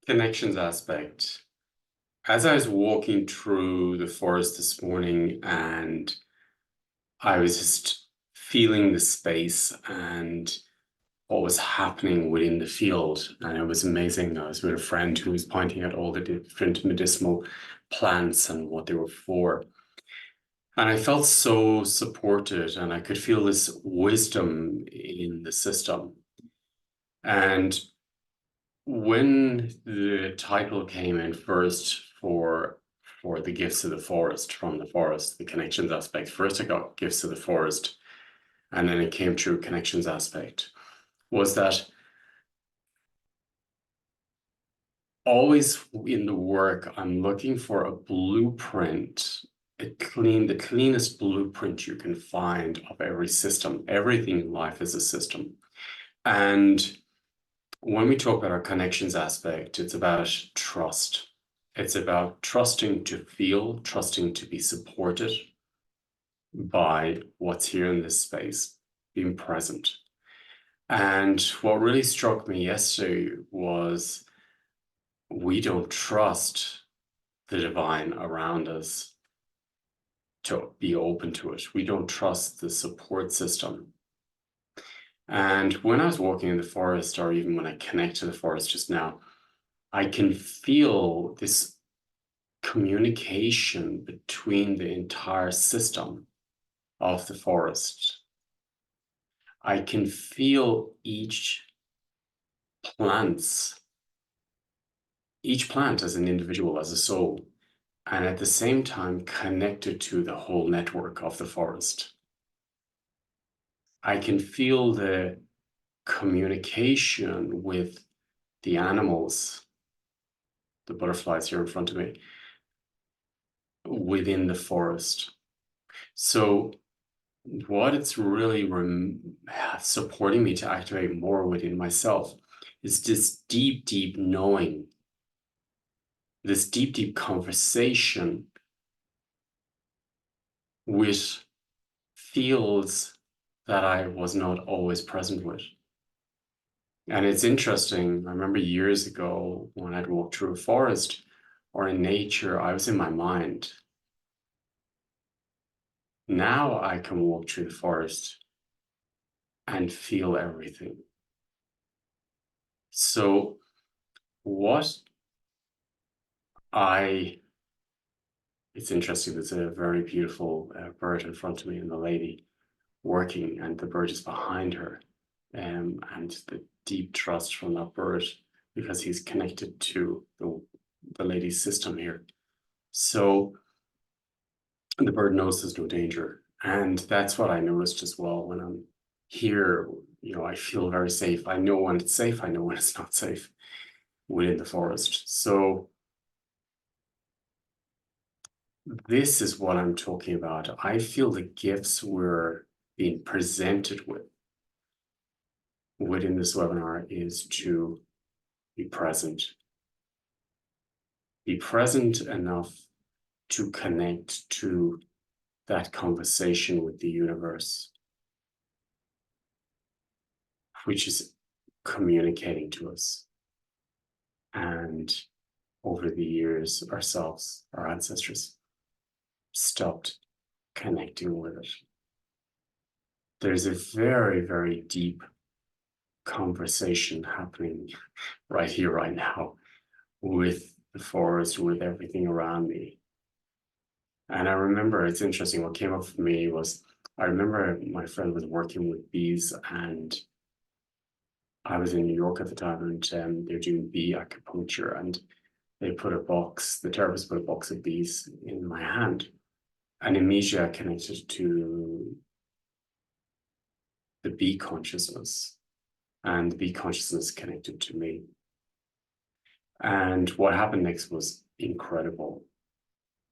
Connections aspect. As I was walking through the forest this morning and I was just feeling the space and what was happening within the field, and it was amazing. I was with a friend who was pointing out all the different medicinal plants and what they were for. And I felt so supported, and I could feel this wisdom in the system. And when the title came in first for the gifts of the forest, from the forest, the connections aspect, first I got gifts of the forest, and then it came through connections aspect, was that always in the work I'm looking for a blueprint, the cleanest blueprint you can find of every system. Everything in life is a system. And when we talk about our connections aspect, it's about trust. It's about trusting to feel, trusting to be supported by what's here in this space, being present. And what really struck me yesterday was we don't trust the divine around us to be open to it. We don't trust the support system. And when I was walking in the forest, or even when I connect to the forest just now, I can feel this communication between the entire system of the forest. I can feel plant's each plant as an individual, as a soul, and at the same time connected to the whole network of the forest. I can feel the communication with the animals, the butterflies here in front of me, within the forest. So what it's really supporting me to activate more within myself is this deep, deep knowing, this deep, deep conversation with fields that I was not always present with. And it's interesting. I remember years ago when I'd walk through a forest or in nature, I was in my mind. Now I can walk through the forest and feel everything. So what it's interesting, there's a very beautiful bird in front of me and the lady working, and the bird is behind her. And the deep trust from that bird, because he's connected to the lady's system here. So the bird knows there's no danger. And that's what I noticed as well when I'm here. I feel very safe. I know when it's safe, I know when it's not safe within the forest. So this is what I'm talking about. I feel the gifts we're being presented with within this webinar is to be present. Be present enough to connect to that conversation with the universe, which is communicating to us. And over the years, ourselves, our ancestors, stopped connecting with it. There's a very, very deep conversation happening right here, right now, with the forest, with everything around me. And I remember, it's interesting, what came up for me was, I remember my friend was working with bees, and I was in New York at the time, and they're doing bee acupuncture, and the therapist put a box of bees in my hand, and immediately I connected to the bee consciousness, and the bee consciousness connected to me. And what happened next was incredible,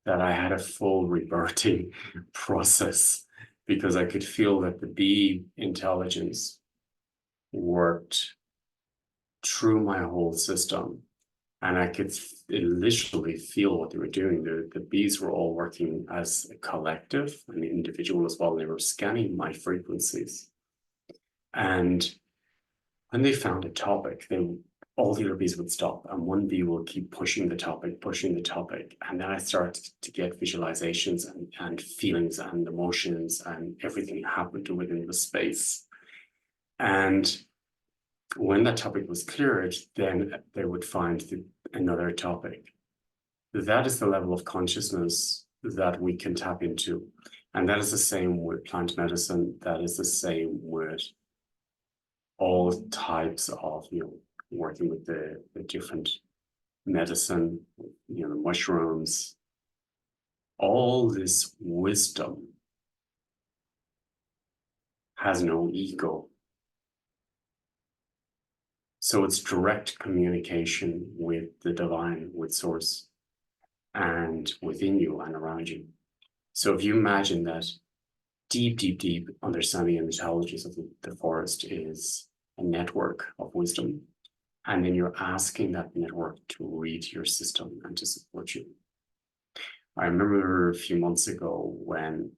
that I had a full rebirthing process, because I could feel that the bee intelligence worked through my whole system, and I could literally feel what they were doing. The bees were all working as a collective, an individual as well. They were scanning my frequencies. And when they found a topic, all the other bees would stop, and one bee will keep pushing the topic, and then I start to get visualizations and feelings and emotions and everything happened within the space. And when that topic was cleared, then they would find another topic. That is the level of consciousness that we can tap into. And that is the same with plant medicine. That is the same with all types of, working with the different medicine, the mushrooms. All this wisdom has no ego. So it's direct communication with the divine, with source, and within you and around you. So if you imagine that deep understanding and intelligence of the forest is a network of wisdom, and then you're asking that network to read your system and to support you. I remember a few months ago when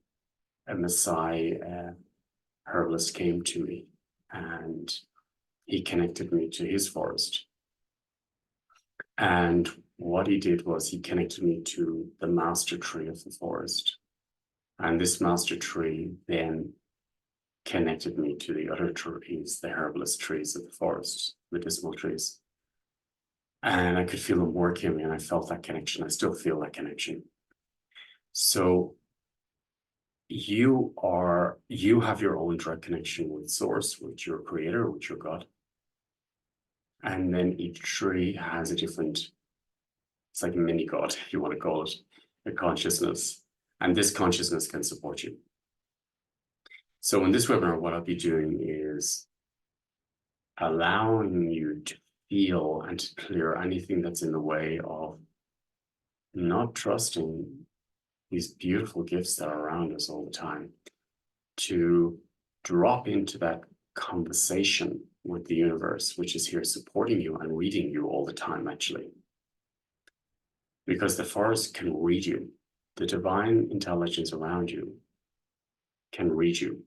a Maasai herbalist came to me and he connected me to his forest. And what he did was he connected me to the master tree of the forest. And this master tree then connected me to the other trees, the herbalist trees of the forest, medicinal trees. And I could feel them working, and I felt that connection. I still feel that connection. So you have your own direct connection with source, with your creator, with your God. And then each tree has a different, it's like a mini God, if you want to call it, a consciousness. And this consciousness can support you. So in this webinar, what I'll be doing is allowing you to feel and to clear anything that's in the way of not trusting these beautiful gifts that are around us all the time, to drop into that conversation with the universe, which is here supporting you and reading you all the time, actually. Because the forest can read you. The divine intelligence around you can read you.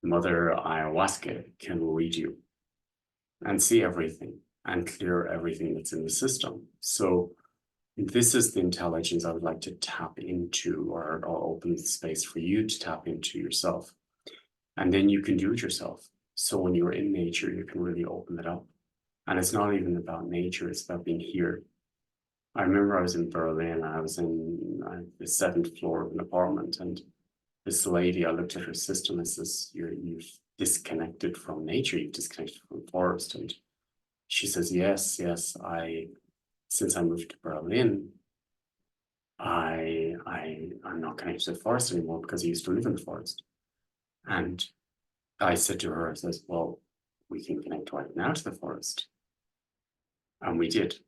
Mother Ayahuasca can read you and see everything and clear everything that's in the system. So this is the intelligence I would like to tap into, or open space for you to tap into yourself. And then you can do it yourself. So when you're in nature, you can really open it up. And it's not even about nature, it's about being here. I remember I was in Berlin, I was in the 7th floor of an apartment, and this lady, I looked at her system and says, you've disconnected from nature, you've disconnected from the forest. And she says, yes, since I moved to Berlin, I'm not connected to the forest anymore because I used to live in the forest. And I said to her, I says, well, we can connect right now to the forest. And we did.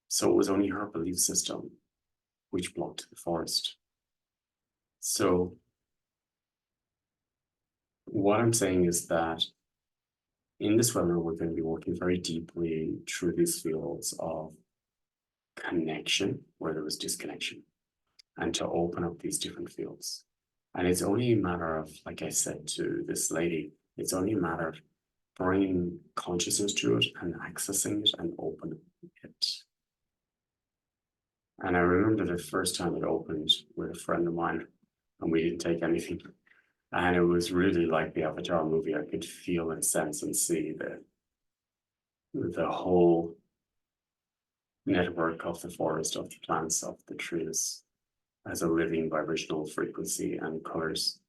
So it was only her belief system which blocked the forest. So what I'm saying is that in this webinar, we're going to be working very deeply through these fields of connection where there was disconnection, and to open up these different fields. And it's only a matter of, like I said to this lady, it's only a matter of bringing consciousness to it and accessing it and opening it. And I remember the first time it opened with a friend of mine, and we didn't take anything. And it was really like the Avatar movie. I could feel and sense and see the whole network of the forest, of the plants, of the trees as a living vibrational frequency and colors.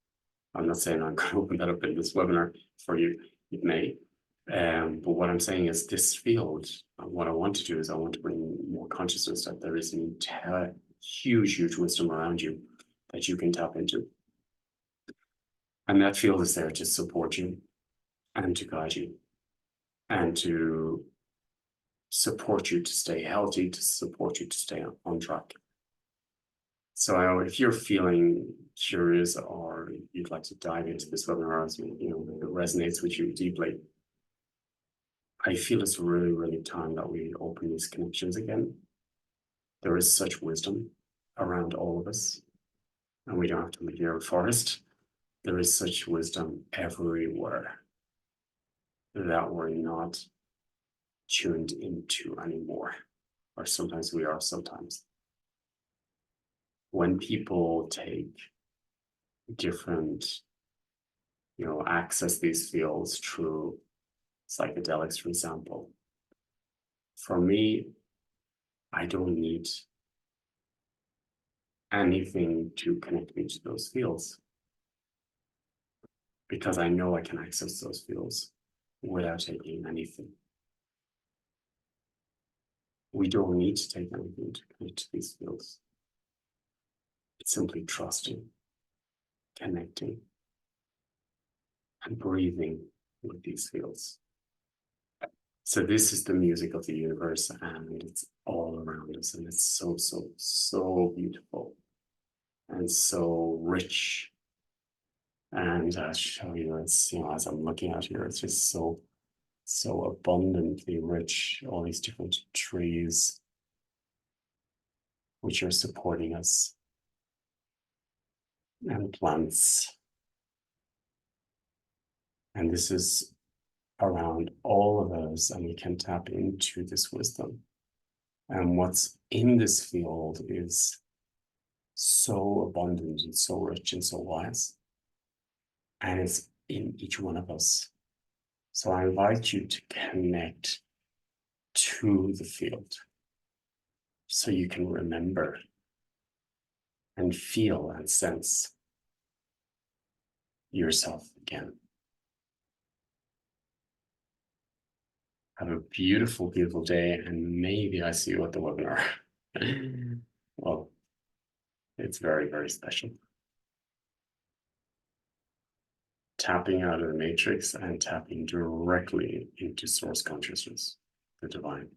I'm not saying I'm going to open that up in this webinar for you. It may. But what I'm saying is this field, what I want to do is I want to bring more consciousness that there is an huge wisdom around you that you can tap into. And that field is there to support you and to guide you and to support you to stay healthy, to support you to stay on track. So if you're feeling curious or you'd like to dive into this webinar, as it resonates with you deeply, I feel it's really time that we open these connections again. There is such wisdom around all of us, and we don't have to live near a forest. There is such wisdom everywhere that we're not tuned into anymore, or sometimes we are sometimes. When people take different, access these fields through psychedelics, for example, for me, I don't need anything to connect me to those fields because I know I can access those fields without taking anything. We don't need to take anything to connect to these fields. It's simply trusting, connecting, and breathing with these fields. So this is the music of the universe, and it's all around us, and it's so, so, so beautiful and so rich. And I'll show you, it's, as I'm looking out here, it's just so, so abundantly rich, all these different trees which are supporting us, and plants. And this is around all of us, and we can tap into this wisdom. And what's in this field is so abundant and so rich and so wise. And it's in each one of us. So I invite you to connect to the field so you can remember and feel and sense yourself again. Have a beautiful, beautiful day, and maybe I see you at the webinar. Well, it's very, very special. Tapping out of the matrix and tapping directly into source consciousness, the divine.